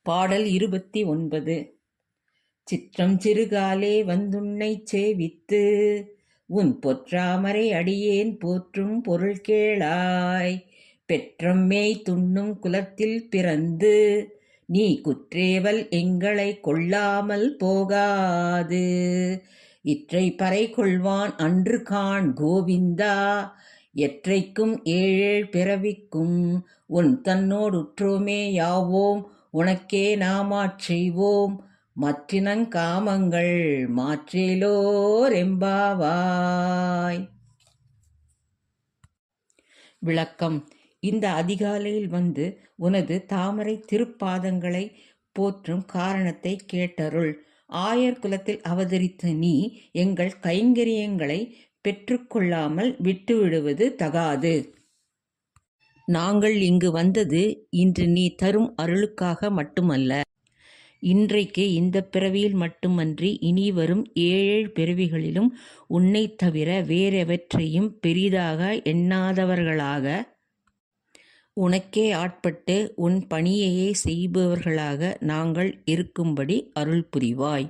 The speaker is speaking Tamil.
பாடல் 29. சிற்றம் சிறுகாலே வந்துன்னைச் சேவித்து உன் பொற்றாமரை அடியேன் போற்றும் பொருள் கேளாய். பெற்றம் மேய் துண்ணும் குலத்தில் பிறந்து நீ குற்றேவல் எங்களைக் கொள்ளாமல் போகாது. இற்றை பறை கொள்வான் அன்று காண் கோவிந்தா, எற்றைக்கும் ஏழேழ் பிறவிக்கும் உன் தன்னோடுற்றோமே யாவோம் உனக்கே நாமாற் செய்வோம். மற்றினங் காமங்கள் மாற்றேலோர் எம்பாவாய். விளக்கம். இந்த அதிகாலையில் வந்து உனது தாமரை திருப்பாதங்களை போற்றும் காரணத்தை கேட்டருள். ஆயர் குலத்தில் அவதரித்த நீ எங்கள் கைங்கரியங்களை பெற்றுக்கொள்ளாமல் விட்டுவிடுவது தகாது. நாங்கள் இங்கு வந்தது இன்று நீ தரும் அருளுக்காக மட்டுமல்ல. இன்றைக்கு இந்த பிறவியில் மட்டுமன்றி இனி வரும் ஏழேழ் பிறவிகளிலும் உன்னைத் தவிர வேறெவற்றையும் பெரிதாக எண்ணாதவர்களாக, உனக்கே ஆட்பட்டு உன் பணியையே செய்பவர்களாக நாங்கள் இருக்கும்படி அருள் புரிவாய்.